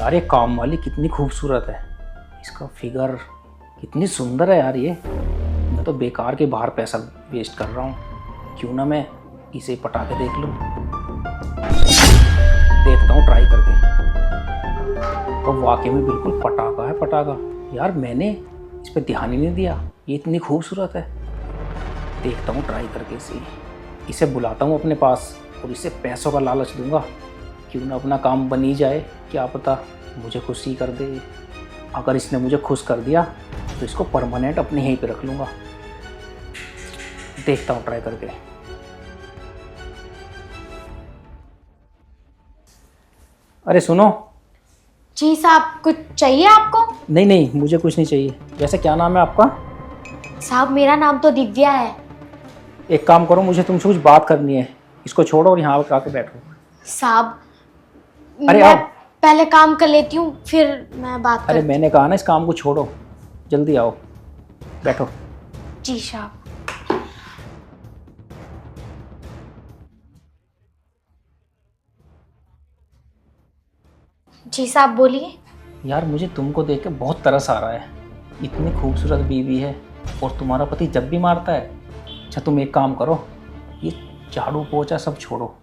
यार ये काम वाली कितनी खूबसूरत है, इसका फिगर कितनी सुंदर है यार। ये मैं तो बेकार के बाहर पैसा वेस्ट कर रहा हूँ। क्यों ना मैं इसे पटा के देख लूँ। देखता हूँ ट्राई करके। तो वाकई में बिल्कुल पटाखा है, पटाखा। यार मैंने इस पर ध्यान ही नहीं दिया, ये इतनी खूबसूरत है। देखता हूँ ट्राई करके इसे बुलाता हूँ अपने पास और इसे पैसों का लालच दूंगा। क्यों ना अपना काम बन ही जाए, क्या पता मुझे खुश ही कर दे। अगर इसने मुझे खुश कर दिया तो इसको परमानेंट अपने यहीं पे रख लूँगा। देखता हूँ ट्राई करके। अरे सुनो। जी साहब, कुछ चाहिए आपको? नहीं नहीं, मुझे कुछ नहीं चाहिए। वैसे क्या नाम है आपका? साहब मेरा नाम तो दिव्या है। एक काम करो, मुझे तुमसे कुछ बात करनी है। इसको छोड़ो और यहाँ आके बैठो। साहब अरे मैं आओ। पहले काम कर लेती हूँ, फिर मैं बात अरे करती मैंने कहा ना, इस काम को छोड़ो, जल्दी आओ बैठो। हूँ। जी साहब। जी साहब बोलिए। यार मुझे तुमको देख के बहुत तरस आ रहा है। इतनी खूबसूरत बीवी है और तुम्हारा पति जब भी मारता है। अच्छा तुम एक काम करो, ये झाड़ू पोछा सब छोड़ो,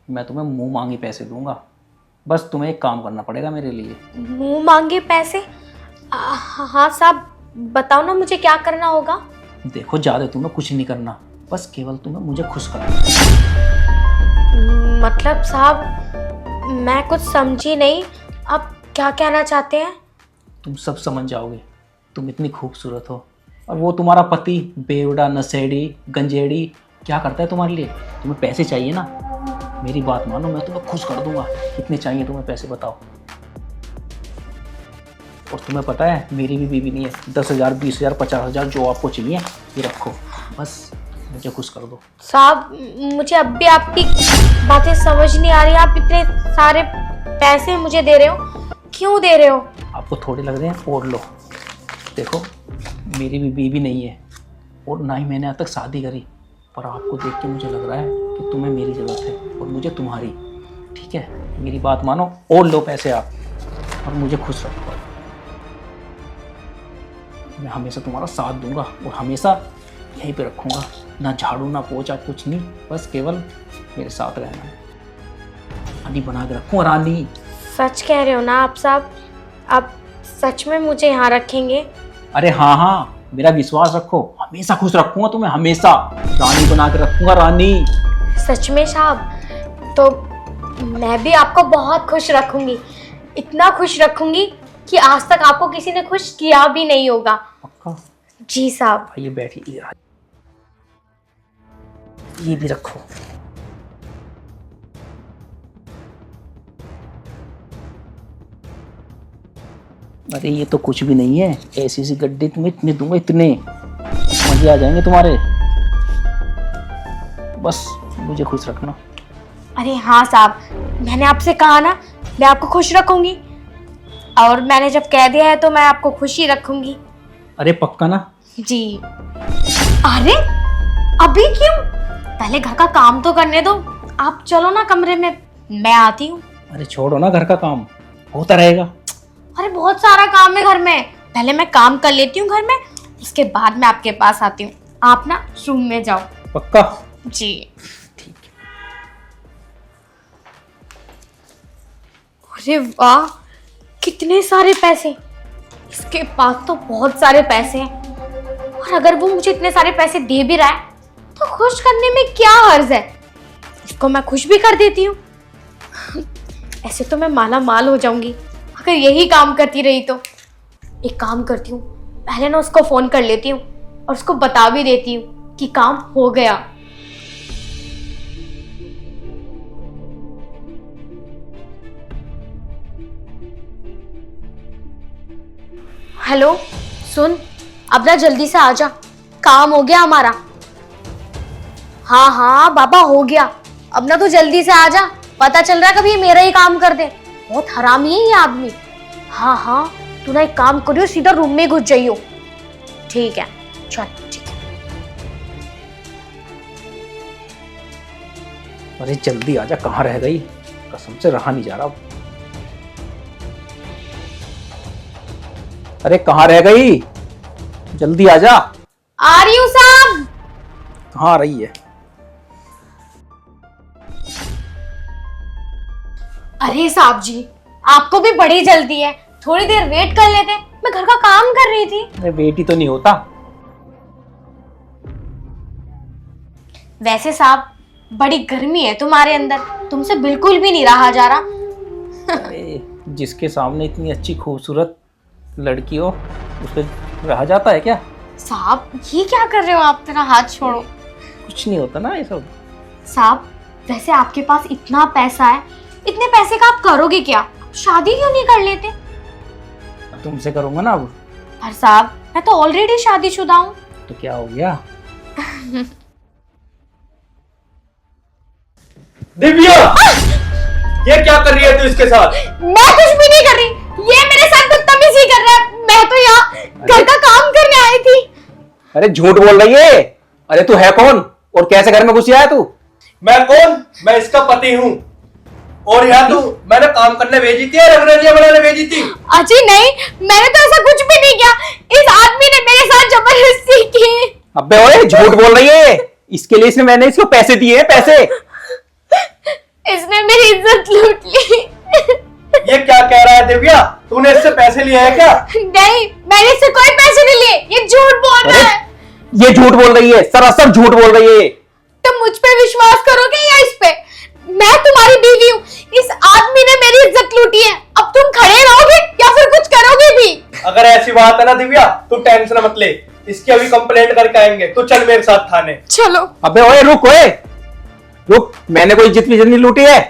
मैं तुम्हें मुंह मांगी पैसे दूंगा। बस तुम्हें एक काम करना पड़ेगा मेरे लिए। मुंह मांगे पैसे? हाँ साहब, बताओ ना मुझे क्या करना होगा। देखो ज़्यादा तुम्हें कुछ नहीं करना, बस केवल तुम्हें मुझे खुश करना है। मतलब साहब मैं कुछ समझी नहीं, आप क्या कहना चाहते हैं? तुम सब समझ जाओगे। तुम इतनी खूबसूरत हो और वो तुम्हारा पति बेवड़ा नशेड़ी गंजेड़ी क्या करता है तुम्हारे लिए। तुम्हें पैसे चाहिए ना, मेरी बात मानो, मैं तुम्हें खुश कर दूंगा। कितने चाहिए तुम्हें पैसे बताओ। और तुम्हें पता है मेरी भी बीवी नहीं है। 10,000 20,000 50,000 जो आपको चाहिए ये रखो, बस मुझे खुश कर दो। साहब मुझे अब भी आपकी बातें समझ नहीं आ रही। आप इतने सारे पैसे मुझे दे रहे हो, क्यों दे रहे हो? आपको थोड़े लग रहे हैं और लो। देखो मेरी भी बीवी नहीं है और ना ही मैंने आज तक शादी करी, पर आपको देख के मुझे लग रहा है कि तुम्हें मेरी ज़रूरत है और मुझे तुम्हारी। ठीक है, मेरी बात मानो और लो पैसे आप और मुझे खुश रखो। मैं हमेशा तुम्हारा साथ दूंगा और हमेशा यहीं पे रखूंगा। ना झाड़ू ना पोछा कुछ नहीं, बस केवल मेरे साथ रहना है। रानी बना के रखूंगा, रानी। सच कह रहे हो ना आप साहब? आप सच में मुझे यहाँ रखेंगे? अरे हाँ हाँ, मेरा विश्वास रखो, हमेशा खुश रखूंगा तुम्हें, हमेशा रानी बना के रखूंगा, रानी। सच में साहब? तो मैं भी आपको बहुत खुश रखूंगी, इतना खुश रखूंगी कि आज तक आपको किसी ने खुश किया भी नहीं होगा। पक्का? जी साहब। आइए बैठिए, ये भी रखो। अरे ये तो कुछ भी नहीं है, ऐसी सी गड्ढे तुम्हें इतने दूंगा, इतने मजे आ जाएंगे तुम्हारे। बस मुझे खुश रखना। अरे हाँ साहब, मैंने आपसे कहा ना मैं आपको खुश रखूंगी, और मैंने जब कह दिया है तो मैं आपको खुश ही रखूंगी। अरे पक्का ना? जी। अरे अभी क्यों? पहले घर का काम तो करने दो। आप चलो ना कमरे में, मैं आती हूँ। अरे छोड़ो ना, घर का काम होता रहेगा। अरे बहुत सारा काम है घर में, पहले मैं काम कर लेती हूँ घर में, उसके बाद मैं आपके पास आती हूँ। आप ना रूम में जाओ। पक्का? जी। ठीक है। अरे वाह, कितने सारे पैसे! इसके पास तो बहुत सारे पैसे हैं, और अगर वो मुझे इतने सारे पैसे दे भी रहा है तो खुश करने में क्या हर्ज है। इसको मैं खुश भी कर देती हूँ। ऐसे तो मैं माला माल हो जाऊंगी अगर यही काम करती रही तो। एक काम करती हूँ, पहले ना उसको फोन कर लेती हूँ और उसको बता भी देती हूँ कि काम हो गया। हेलो सुन, अब ना जल्दी से आ जा, काम हो गया हमारा। हाँ हाँ बाबा हो गया, अब ना तू जल्दी से आ जा। पता चल रहा है कभी मेरा ही काम कर दे, बहुत हरामी है ये आदमी। हाँ हाँ तू ना एक काम करियो, सीधा रूम में घुस जाइयो। ठीक है चल, ठीक है। अरे जल्दी आजा, कहाँ रह गई? कसम से रहा नहीं जा रहा। अरे कहाँ रह गई? जल्दी आ जा। आ रही हूँ साहब। कहाँ आ रही है? अरे साहब जी, आपको भी बड़ी जल्दी है, थोड़ी देर वेट कर लेते। मैं घर का काम कर रही थी। अरे वेट ही तो नहीं होता। वैसे साहब, बड़ी गर्मी है तुम्हारे अंदर, तुमसे बिल्कुल भी नहीं रहा जा रहा। अरे जिसके सामने इतनी अच्छी खूबसूरत लड़की हो, उस पर रहा जाता है क्या? साहब ये क्या कर रहे हो आप? तेरा हाथ छोड़ो। कुछ नहीं होता ना ये सब। साहब वैसे आपके पास इतना पैसा है, इतने पैसे का आप करोगे क्या? शादी क्यों नहीं कर लेते? तुमसे करूंगा ना अब। पर साहब मैं तो ऑलरेडी शादीशुदा हूँ। तो क्या हो गया? दिव्या, ये क्या कर रही है तू इसके साथ? मैं कुछ भी नहीं कर रही, ये मेरे साथ बदतमीजी कर रहा है। मैं तो यहाँ घर का काम करने आई थी। अरे झूठ बोल रही है। अरे तू है कौन और कैसे घर में घुस आया तू? मैं कौन? मैं इसका पति हूँ। और यहाँ तू मैंने काम करने भेजी थी या रंगरलियां बनाने भेजी थी? अजी नहीं, मैंने तो ऐसा कुछ भी नहीं किया। इस आदमी ने मेरे साथ जबरदस्ती की। अबे ओए झूठ बोल रही है। इसके लिए मैंने इसको पैसे दिए हैं, पैसे। इसने मेरी इज्जत लूट ली। ये क्या कह रहा है दिव्या? तूने इससे पैसे लिए हैं क्या? नहीं, मैंने इससे कोई पैसे नहीं लिए। ये झूठ बोल रहा है। ये झूठ बोल रही है, सरासर झूठ बोल रही है। तुम मुझ पे विश्वास करोगे या इस पे? मैं तुम्हारी बीवी हूँ। इस आदमी ने मेरी इज्जत लूटी है। अब तुम खड़े रहोगे या फिर कुछ करोगे भी? अगर ऐसी बात है ना दिव्या, तू टेंशन मत ले। इसकी अभी कंप्लेंट करके आएंगे। तू चल मेरे साथ थाने। चलो। अबे ओए रुक, ओए रुक। मैंने कोई इज्जत विज्जत नहीं लूटी है,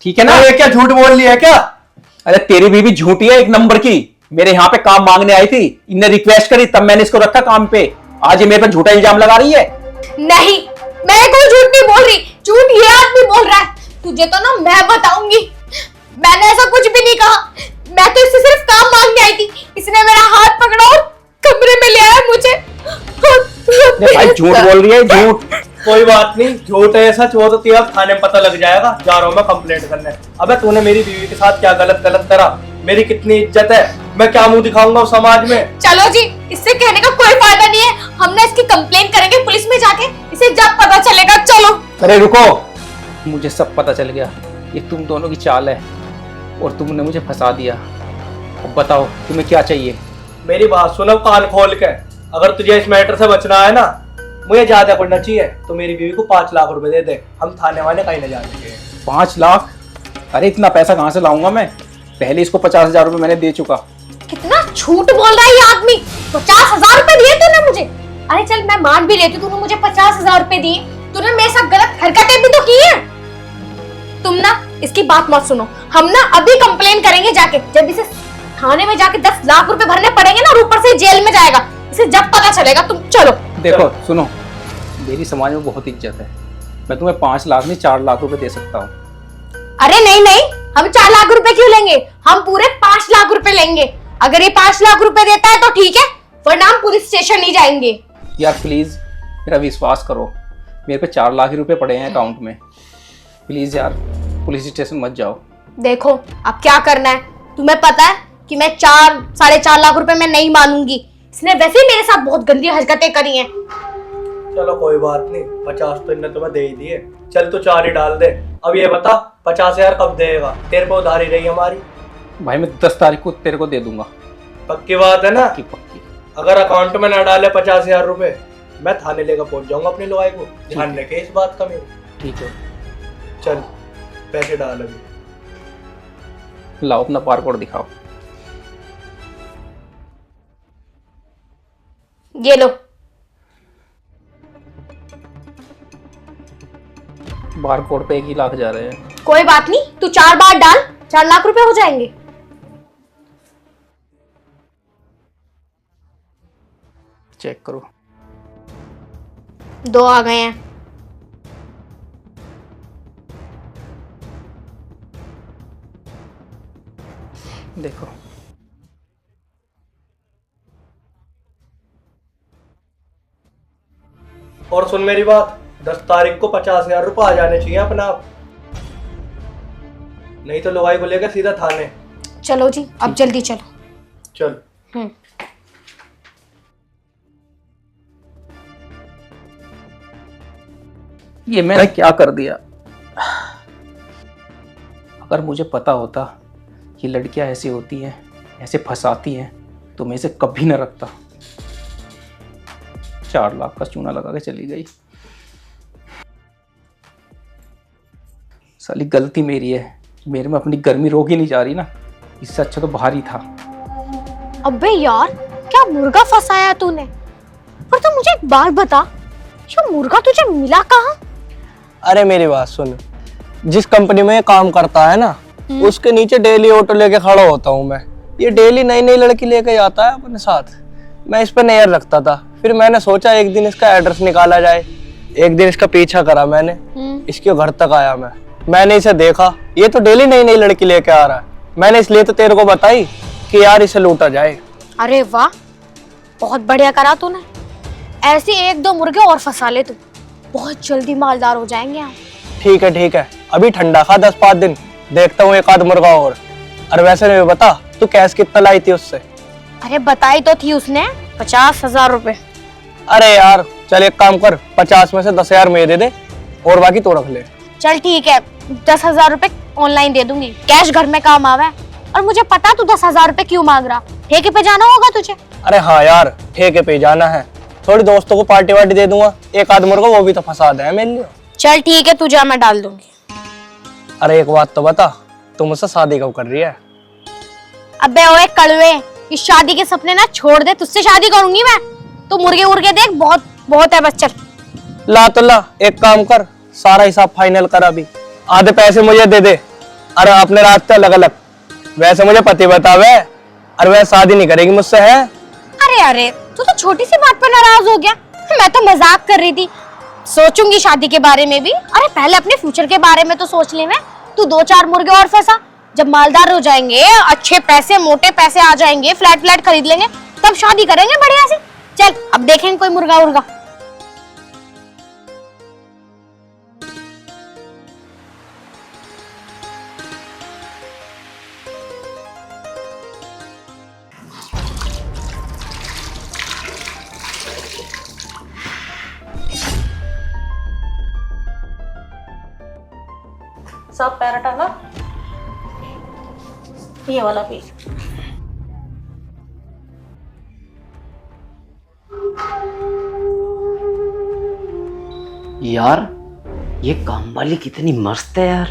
ठीक है ना? ये क्या झूठ बोल लिया है क्या? अरे तेरी बीवी झूठी है एक नंबर की। मेरे यहाँ पे काम मांगने आई थी, इनने रिक्वेस्ट करी, तब मैंने इसको रखा काम पे। आज ये मेरे पे झूठा इल्जाम लगा रही है। नहीं, मैं कोई झूठ नहीं बोल रही। झूठ ये आदमी बोल रहा है। तुझे तो ना मैं बताऊंगी। मैंने ऐसा कुछ भी नहीं कहा। मैं तो इससे सिर्फ काम मांगने आई थी। इसने मेरा हाथ पकड़ा और कमरे में ले आया मुझे। भाई झूठ बोल रही है, झूठ। कोई बात नहीं, झूठ है सच हो तो तेरा थाने में पता लग जाएगा। जा रहा हूँ मैं कंप्लेंट करने। अबे तूने मेरी बीवी के साथ क्या गलत करा? मेरी कितनी इज्जत है, मैं क्या मुंह दिखाऊंगा उस समाज में? चलो जी, इससे कहने का कोई फायदा नहीं है। हम ना इसकी कंप्लेंट करेंगे पुलिस में जाके। इसे जब पता चलेगा। चलो। अरे रुको, मुझे सब पता चल गया। ये तुम दोनों की चाल है और तुमने मुझे फंसा दिया। अब बताओ तुम्हें क्या चाहिए? मेरी बात सुनो कान खोल के। अगर तुझे इस मैटर से बचना है ना, मुझे ज्यादा पड़ना चाहिए तो मेरी बीवी को 5 लाख रुपए दे दे। हम थाने वाले कहीं नहीं जाएंगे। 5 लाख? अरे इतना पैसा कहाँ से लाऊंगा मैं? पहले इसको 50,000 रुपए मैंने दे चुका। कितना झूठ बोल रहा है ये आदमी। 50,000 रुपए दिए तूने मुझे? अरे चल मैं मान भी लेती, तूने मुझे 50,000 रुपए दिए। तूने मेरे साथ गलत हरकतें भी तो की है। तुम ना इसकी बात मत सुनो। हम ना अभी कंप्लेन करेंगे जाके। जब इसे थाने में जाके 10 लाख रुपए भरने पड़ेंगे ना और ऊपर से जेल में जाएगा। इसे जब पता चलेगा। तुम चलो। देखो सुनो, मेरी समाज में बहुत इज्जत है। मैं तुम्हें 5 लाख नहीं 4 लाख रुपए दे सकता हूँ। अरे नहीं नहीं, हम 4 लाख रुपए क्यों लेंगे? हम पूरे 5 लाख रुपए लेंगे। अगर ये 5 लाख रुपए देता है तो ठीक है, वरना हम पुलिस स्टेशन नहीं जाएंगे। यार प्लीज मेरा विश्वास करो, मेरे पे 4 लाख ही रुपए पड़े हैं अकाउंट में। प्लीज यार पुलिस स्टेशन मत जाओ। देखो अब क्या करना है। तुम्हें पता है कि मैं 4-4.5 लाख रुपए में नहीं मानूंगी। इसने वैसे ही मेरे साथ बहुत गंदी हरकतें करी हैं। चलो कोई बात नहीं, 50 तो इन्हें तुम्हें दे ही दिए। चल तू 4 ही डाल दे। अब ये बता 50,000 कब देगा? तेरे पे उधारी रही हमारी। भाई मैं 10 तारीख को तेरे को दे दूंगा। पक्की बात है ना? पक्की। अगर अकाउंट में ना डाले 50,000 रुपए, मैं थाने लेकर पहुंच जाऊंगा अपनी लुगाई को। ध्यान रखे इस बात का मेरे। ठीक है, चल पैसे डाल अभी। लाओ अपना पासपोर्ट दिखाओ। ये लो। बारकोड पे 1 ही लाख जा रहे हैं। कोई बात नहीं, तू 4 बार डाल, 4 लाख रुपए हो जाएंगे। चेक करो। 2 आ गए हैं। देखो और सुन मेरी बात, 10 तारीख को 50,000 रुपए आ जाने चाहिए अपना आप। नहीं तो लुगाई को लेकर सीधा थाने। चलो जी, अब जल्दी चलो। चल। ये मैंने क्या कर दिया। अगर मुझे पता होता कि लड़कियां ऐसी होती हैं, ऐसे फंसाती हैं, तो मैं इसे कभी न रखता। 4 लाख का चूना लगा के चली गई। साली गलती मेरी है, मेरे में अपनी गर्मी रोक ही नहीं जा रही ना। इससे अच्छा तो बाहर ही था। अबे यार, क्या मुर्गा फंसाया तूने? पर तू मुझे एक बात बता, ये मुर्गा तुझे मिला कहाँ? अरे मेरी बात सुन, जिस कंपनी में ये काम करता है ना, उसके नीचे डेली ऑटो लेके खड़ा होता हूँ मैं। ये डेली नई नई लड़की लेके जाता है अपने साथ। मैं इस पे नजर रखता था, फिर मैंने सोचा एक दिन इसका एड्रेस निकाला जाए। एक दिन इसका पीछा करा मैंने, इसके घर तक आया मैंने इसे देखा, ये तो डेली नई नई लड़की लेके आ रहा है। मैंने इसलिए तो तेरे को बताई कि यार इसे लूटा जाए। अरे वाह, बहुत बढ़िया करा तूने। ऐसे 1-2 मुर्गे और फंसा ले तू, बहुत जल्दी मालदार हो जाएंगे हम। ठीक है, अभी ठंडा खा 10-5 दिन, देखता हूँ एक आध मुर्गा और। अरे वैसे नहीं बता, तू कैश कितना लाई थी उससे? अरे बताई तो थी उसने, 50,000 रुपए। अरे यार चल एक काम कर, 50 में से 10,000 मेरे दे दे और बाकी तो रख ले। चल ठीक है, 10,000 रुपए ऑनलाइन दे दूंगी, कैश घर में काम आवे। और मुझे पता तू 10,000 रुपए क्यों मांग रहा, ठेके पे जाना होगा तुझे। अरे हाँ यार, ठेके पे जाना है, थोड़ी दोस्तों को पार्टी वार्टी दे दूंगा, एक आध मुर्गा वो भी तो फंसा दे मेरे लिए। चल ठीक है, तू जा, मैं डाल दूंगी। अरे एक बात तो बता, तू मुझसे शादी कब कर रही है? अबे ओए कड़वे, इस शादी के सपने ना छोड़ दे, तुझसे शादी करूंगी मैं। तू मुर्गे उर्गे देख, बहुत बहुत है बस। चल ला तो ला, एक काम कर, सारा हिसाब फाइनल कर अभी, आधे पैसे मुझे दे दे। अरे अपने रास्ते अलग अलग। वैसे मुझे पति बतावे, अरे वह शादी नहीं करेगी मुझसे है। अरे तू तो छोटी सी बात पर नाराज हो गया। मैं तो मजाक कर रही थी, सोचूंगी शादी के बारे में भी। अरे पहले अपने फ्यूचर के बारे में तो सोच ले। मैं तू 2-4 मुर्गे और फंसा, जब मालदार हो जाएंगे, अच्छे पैसे मोटे पैसे आ जाएंगे, फ्लैट खरीद लेंगे, तब शादी करेंगे बढ़िया से। चल अब देखेंगे कोई मुर्गा उर्गा। सब पैराटा ना, ये वाला पीस। यार ये काम वाली कितनी मस्त है यार,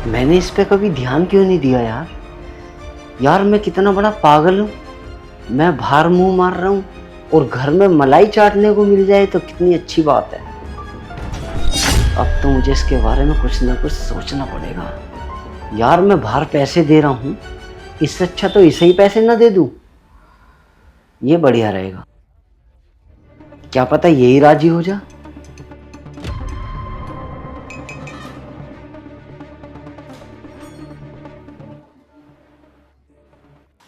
मैंने इस पे कभी ध्यान क्यों नहीं दिया यार। यार मैं कितना बड़ा पागल हूँ, मैं बाहर मुंह मार रहा हूँ और घर में मलाई चाटने को मिल जाए तो कितनी अच्छी बात है। अब तो मुझे इसके बारे में कुछ ना कुछ सोचना पड़ेगा। यार मैं बाहर पैसे दे रहा हूँ, इससे अच्छा तो इसे ही पैसे ना दे दूँ, ये बढ़िया रहेगा। क्या पता यही राजी हो जा।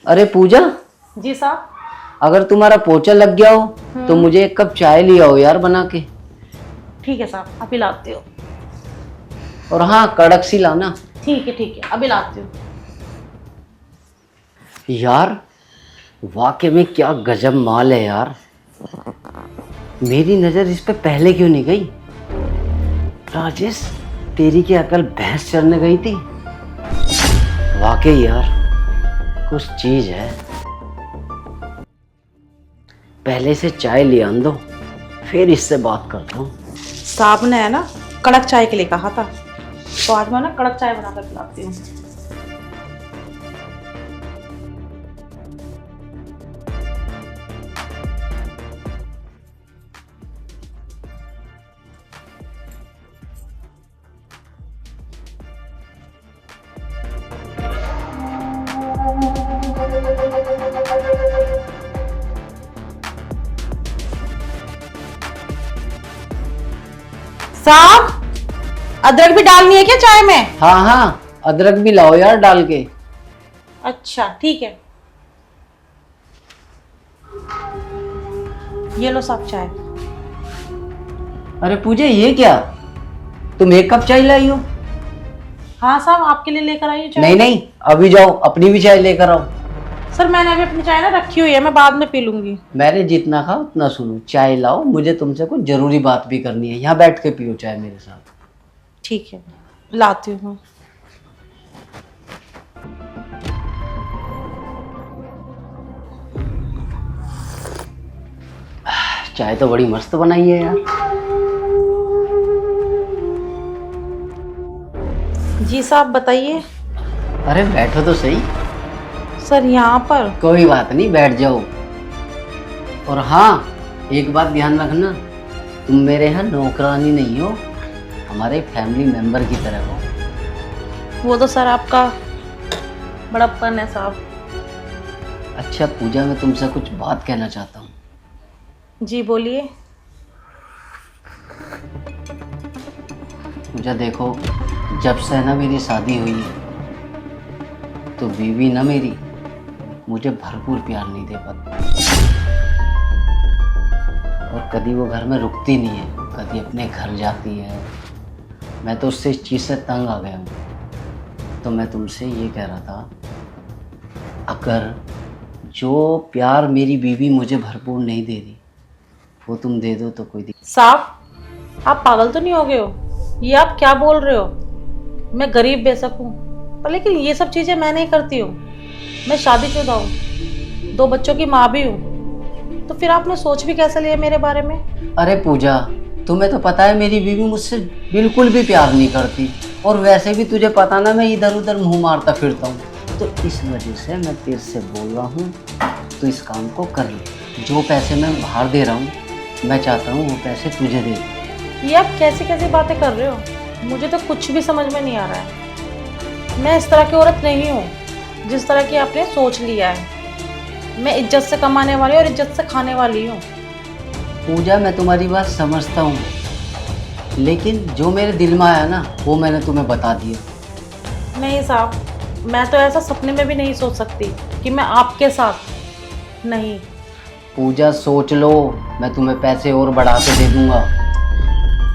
अरे पूजा जी साहब। अगर तुम्हारा पोछा लग गया हो तो मुझे एक कप चाय ले आओ यार बना के। ठीक है साहब, अभी लाती हूँ। और हाँ कड़क सी लाना। ठीक है अभी लाती हूँ। यार वाकई में क्या गजब माल है यार, मेरी नजर इस पे पहले क्यों नहीं गई। राजेश तेरी की अकल भैंस चरने गई थी। वाकई यार कुछ चीज है। पहले से चाय ले आन दो, फिर इससे बात करता हूँ। साहब ने है ना कड़क चाय के लिए कहा था, तो आज मैं ना कड़क चाय बनाकर पिलाती हूँ। साहब अदरक भी डालनी है क्या चाय में? हाँ अदरक भी लाओ यार डाल के। अच्छा ठीक है, ये लो साहब चाय। अरे पूजा ये क्या, तुम 1 कप चाय लाई हो? हाँ साहब आपके लिए लेकर आई हूँ चाय। नहीं अभी जाओ अपनी भी चाय लेकर आओ। सर मैंने अभी अपनी चाय ना रखी हुई है, मैं बाद में पी लूंगी। मैंने जितना कहा उतना सुनो, चाय लाओ, मुझे तुमसे कुछ जरूरी बात भी करनी है। यहाँ बैठ के पियो चाय मेरे साथ। ठीक है, लाती हूँ। चाय तो बड़ी मस्त बनाई है यार। जी साहब बताइए। अरे बैठो तो सही। सर यहाँ पर? कोई बात नहीं, बैठ जाओ। और हाँ, एक बात ध्यान रखना, तुम मेरे यहाँ नौकरानी नहीं हो, हमारे फैमिली मेंबर की तरह हो। वो तो सर आपका बड़प्पन है साहब। अच्छा पूजा, मैं तुमसे कुछ बात कहना चाहता हूँ। जी बोलिए। पूजा देखो, जब से ना मेरी शादी हुई है तो बीवी ना मेरी मुझे भरपूर प्यार नहीं दे पाती, और कभी वो घर में रुकती नहीं है, कभी अपने घर जाती है। मैं तो उससे इस चीज़ से तंग आ गया हूँ। तो मैं तुमसे ये कह रहा था, अगर जो प्यार मेरी बीवी मुझे भरपूर नहीं दे रही वो तुम दे दो तो कोई दिक्कत। साहब आप पागल तो नहीं हो गए हो? ये आप क्या बोल रहे हो? मैं गरीब बेशक हूँ, पर लेकिन ये सब चीज़ें मैं नहीं करती हूँ। मैं शादीशुदा हूँ, 2 बच्चों की माँ भी हूँ। तो फिर आपने सोच भी कैसे लिया मेरे बारे में? अरे पूजा, तुम्हें तो पता है मेरी बीवी मुझसे बिल्कुल भी प्यार नहीं करती, और वैसे भी तुझे पता ना मैं इधर उधर मुंह मारता फिरता हूँ। तो इस वजह से मैं तेरे से बोल रहा हूँ, तो इस काम को कर ले। जो पैसे मैं बाहर दे रहा हूँ, मैं चाहता हूँ वो पैसे तुझे दे दूँ। ये आप कैसी कैसी बातें कर रहे हो? मुझे तो कुछ भी समझ में नहीं आ रहा है। मैं इस तरह की औरत नहीं हूँ जिस तरह की आपने सोच लिया है। मैं इज्जत से कमाने वाली और इज्जत से खाने वाली हूँ। पूजा, मैं तुम्हारी बात समझता हूँ, लेकिन जो मेरे दिल में आया ना वो मैंने तुम्हें बता दिया। नहीं साहब, मैं तो ऐसा सपने में भी नहीं सोच सकती कि मैं आपके साथ। नहीं पूजा सोच लो, मैं तुम्हें पैसे और बढ़ा के दे दूंगा।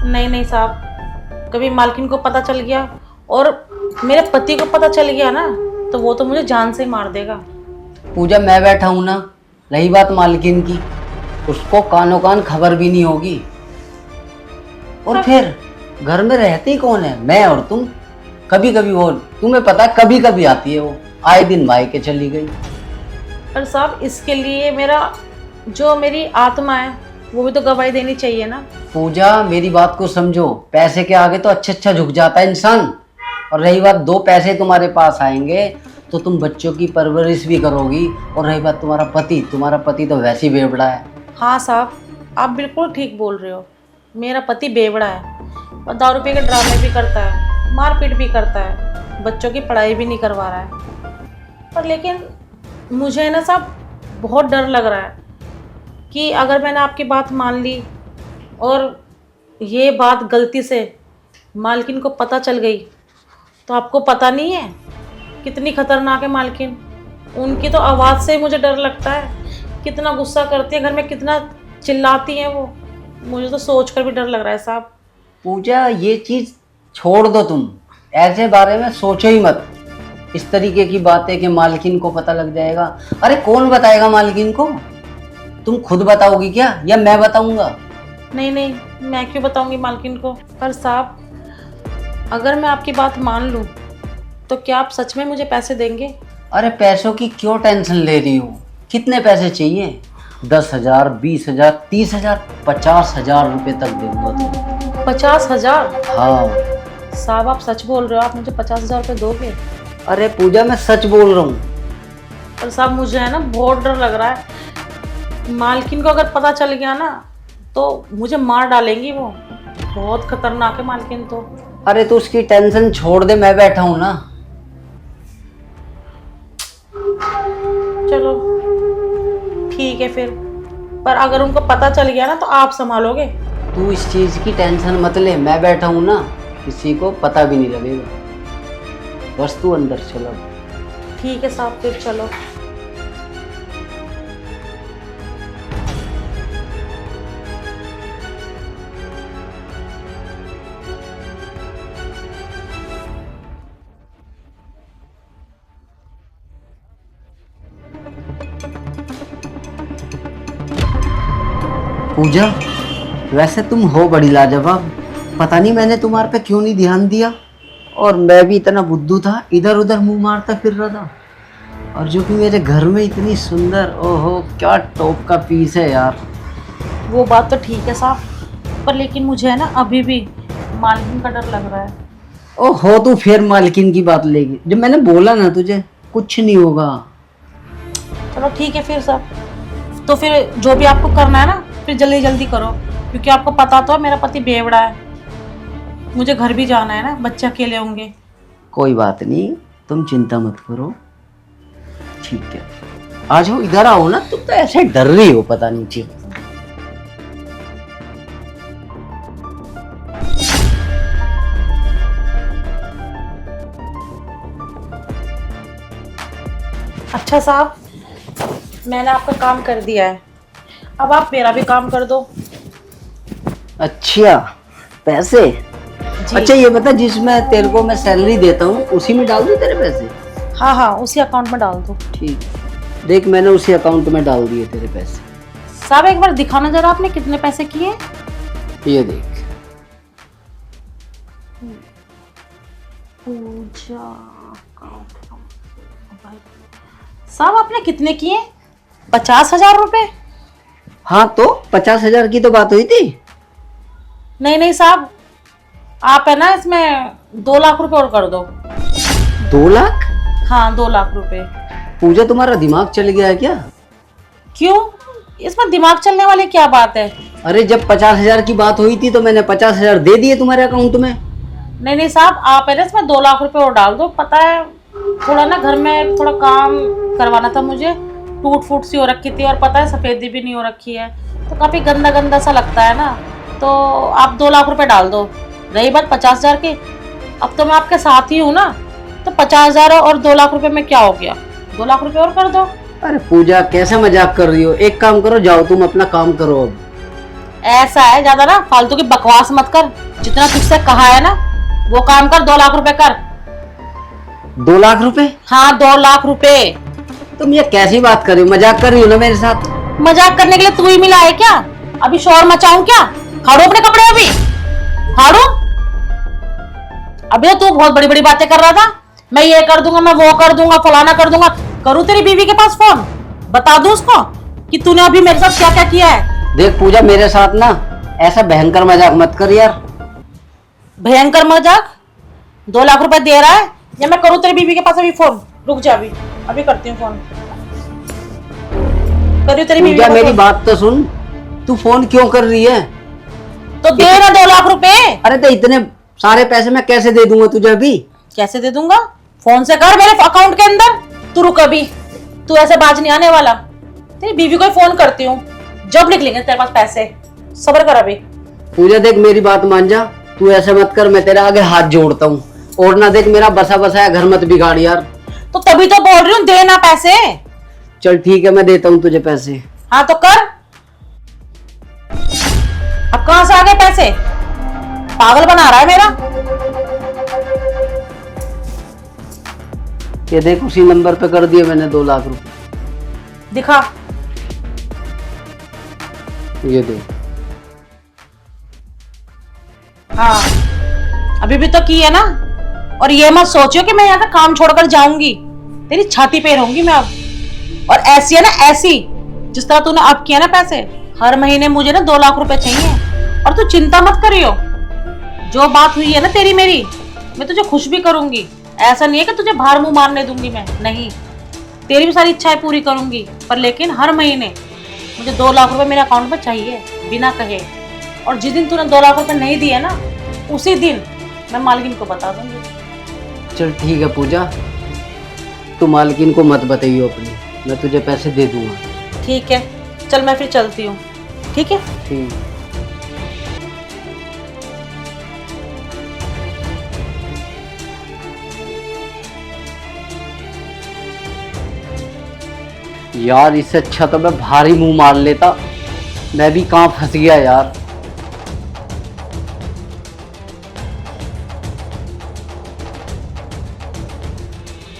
नहीं नहीं साहब, कभी मालकिन को पता चल गया और मेरे पति को पता चल गया ना, तो वो तो मुझे जान से ही मार देगा। पूजा, मैं बैठा हूँ ना, रही बात मालकिन की, उसको कानो कान खबर भी नहीं होगी। और फिर घर में रहती कौन है? मैं और तुम। कभी कभी वो, तुम्हें पता है, कभी कभी आती है वो, आए दिन मायके चली गई। पर साहब इसके लिए मेरी आत्मा है वो भी तो गवाही देनी चाहिए ना। पूजा, मेरी बात को समझो, पैसे के आगे तो अच्छा झुक जाता है इंसान। और रही बात, 2 पैसे तुम्हारे पास आएंगे तो तुम बच्चों की परवरिश भी करोगी। और रही बात तुम्हारा पति तो वैसे ही बेवड़ा है। हाँ साहब, आप बिल्कुल ठीक बोल रहे हो। मेरा पति बेवड़ा है और दारू पी के ड्रामे भी करता है, मारपीट भी करता है, बच्चों की पढ़ाई भी नहीं करवा रहा है। पर लेकिन मुझे ना साहब बहुत डर लग रहा है कि अगर मैंने आपकी बात मान ली और ये बात गलती से मालकिन को पता चल गई, तो आपको पता नहीं है कितनी खतरनाक है मालकिन। उनकी तो आवाज़ से ही मुझे डर लगता है, कितना गुस्सा करती है घर में, कितना चिल्लाती हैं वो। मुझे तो सोच कर भी डर लग रहा है साहब। पूजा, ये चीज़ छोड़ दो, तुम ऐसे बारे में सोचो ही मत। इस तरीके की बातें कि मालकिन को पता लग जाएगा। अरे कौन बताएगा मालकिन को? तुम खुद बताओगी क्या, या मैं बताऊंगा? नहीं नहीं, मैं क्यों बताऊंगी मालकिन को? पर साहब, अगर मैं आपकी बात मान लूं तो क्या आप सच में मुझे पैसे देंगे? अरे पैसों की क्यों टेंशन ले रही हो? कितने पैसे चाहिए? 10,000, 20,000, 30,000, 50,000 रुपये तक दूंगा तुम। 50,000? हाँ साहब आप सच बोल रहे हो? आप मुझे 50,000 रुपये दोगे? अरे पूजा, मैं सच बोल रहा हूँ। पर साहब मुझे है ना बहुत डर लग रहा है। मालकिन को अगर पता चल गया ना तो मुझे मार डालेंगी वो। बहुत खतरनाक है मालकिन तो। अरे तो उसकी टेंशन छोड़ दे, मैं बैठा हूँ ना। चलो ठीक है फिर, पर अगर उनको पता चल गया ना तो आप संभालोगे? तू इस चीज़ की टेंशन मत ले, मैं बैठा हूँ ना, किसी को पता भी नहीं लगेगा। बस तू अंदर चलो। ठीक है साहब, फिर चलो। पूजा, वैसे तुम हो बड़ी लाजवाब। पता नहीं मैंने तुम्हारे पे क्यों नहीं ध्यान दिया। और मैं भी इतना बुद्धू था, इधर उधर मुंह मारता फिर रहा था। और जो कि मेरे घर में इतनी सुंदर, ओहो क्या टॉप का पीस है यार। वो बात तो ठीक है साहब, पर लेकिन मुझे है ना अभी भी मालकिन का डर लग रहा है। ओहो तू फिर मालकिन की बात लेगी। जब मैंने बोला ना तुझे कुछ नहीं होगा। चलो ठीक है फिर साहब, तो फिर जो भी आपको करना है ना फिर जल्दी जल्दी करो, क्योंकि आपको पता तो है मेरा पति बेवड़ा है। मुझे घर भी जाना है ना, बच्चे अकेले होंगे। कोई बात नहीं, तुम चिंता मत करो। ठीक है, आज हो इधर आओ ना। तुम तो ऐसे डर रही हो, पता नहीं क्यों। अच्छा साहब, मैंने आपका काम कर दिया है, अब आप मेरा भी काम कर दो। अच्छा पैसे? जी। अच्छा ये बता, जिसमें तेरे को मैं सैलरी देता हूँ उसी में डाल दूँ तेरे पैसे? हाँ हाँ, उसी अकाउंट में डाल दो। ठीक, देख मैंने उसी अकाउंट में डाल दिए तेरे पैसे। साहब एक बार दिखाना जरा आपने कितने पैसे किए। ये देख। साहब आपने कितने किए? 50,000 रुपए? हाँ तो 50,000 की तो बात हुई थी। नहीं नहीं साहब, आप है ना इसमें 2 लाख रुपए और कर दो। 2 लाख? हाँ 2 लाख रुपए। पूजा तुम्हारा दिमाग चल गया है क्या? क्यों, इसमें दिमाग चलने वाली क्या बात है? अरे जब 50,000 की बात हुई थी तो मैंने 50,000 दे दिए तुम्हारे अकाउंट में। नहीं नहीं साहब, आप है ना इसमें 2 लाख रुपए और डाल दो। पता है थोड़ा ना घर में थोड़ा काम करवाना था मुझे, टूट फूट सी हो रखी थी, और पता है सफेदी भी नहीं हो रखी है, तो काफी गंदा गंदा सा लगता है ना। तो आप 2 लाख रुपए डाल दो। रही बात 50,000 की, अब तो मैं आपके साथ ही हूँ ना, तो 50,000 और 2 लाख रुपए में क्या हो गया, 2 लाख रुपए और कर दो। अरे पूजा कैसे मजाक कर रही हो? एक काम करो, जाओ तुम अपना काम करो अब। ऐसा है, ज्यादा ना फालतू की बकवास मत कर। जितना तुझसे कहा है ना वो काम कर, 2 लाख रुपए कर। 2 लाख रुपए? हाँ 2 लाख रुपए। तुम ये कैसी बात कर रही हो? मजाक कर रही हो ना मेरे साथ? मजाक करने के लिए तू ही मिला है क्या? अभी शोर मचाऊं क्या? फाड़ो अपने कपड़े, अभी फाड़ो। अभी तो तू बहुत बड़ी बड़ी बातें कर रहा था, मैं ये कर दूंगा, मैं वो कर दूंगा, फलाना कर दूंगा। करूँ तेरी बीवी के पास फोन, बता दूं उसको कि तूने अभी मेरे साथ क्या क्या किया है? देख पूजा, मेरे साथ ना ऐसा भयंकर मजाक मत कर यार। भयंकर मजाक? 2 लाख रुपए दे रहा है, या मैं करूँ तेरी बीवी के पास अभी फोन? रुक जा, अभी अभी करती हूँ फोन। करियो तेरी बीवी पूजा को मेरी फोन। बात तो सुन, तू फोन क्यों कर रही है? तो दे ना 2 लाख रुपए। अरे तो इतने सारे पैसे मैं कैसे दे दूंगा तुझे अभी? कैसे दे दूंगा? फोन से कर मेरे अकाउंट के अंदर। तू रुक अभी, तू ऐसे बाज नहीं आने वाला। तेरी बीवी को फोन करती हूँ, जब निकलेंगे तेरे पास पैसे। सब्र कर अभी। पूजा देख मेरी बात मान जा, तू ऐसे मत कर, मैं तेरे आगे हाथ जोड़ता हूँ। और ना देख मेरा बसा बसाया घर मत बिगाड़ यार। तो तभी तो बोल रही हूँ, दे ना पैसे। चल ठीक है, मैं देता हूँ तुझे पैसे। हाँ तो कर। अब कहां से आ गए पैसे? पागल बना रहा है मेरा। ये देख उसी नंबर पे कर दिए मैंने 2 लाख रुपए। दिखा। ये देख। हाँ अभी भी तो की है ना। और ये मत सोचियो कि मैं यहाँ का काम छोड़कर जाऊंगी, तेरी छाती पे रहूंगी मैं अब। और ऐसी है ना, ऐसी जिस तरह तूने अब किया ना पैसे, हर महीने मुझे ना 2 लाख रुपए चाहिए। और तू चिंता मत करियो, जो बात हुई है ना तेरी मेरी, मैं तुझे खुश भी करूंगी। ऐसा नहीं है कि तुझे बाहर मुंह मारने दूंगी मैं, नहीं, तेरी भी सारी इच्छाएं पूरी करूंगी। पर लेकिन हर महीने मुझे 2 लाख रुपए मेरे अकाउंट में चाहिए, बिना कहे। और जिस दिन तूने 2 लाख रुपए नहीं दिए ना, उसी दिन मैं मालकिन को बता दूंगी। चल ठीक है पूजा, तू मालकिन को मत बताइयो अपनी, मैं तुझे पैसे दे दूंगा। ठीक है, चल मैं फिर चलती हूँ। ठीक है। ठीक। यार इससे अच्छा तो मैं भारी मुंह मार लेता, मैं भी कहाँ फंस गया यार।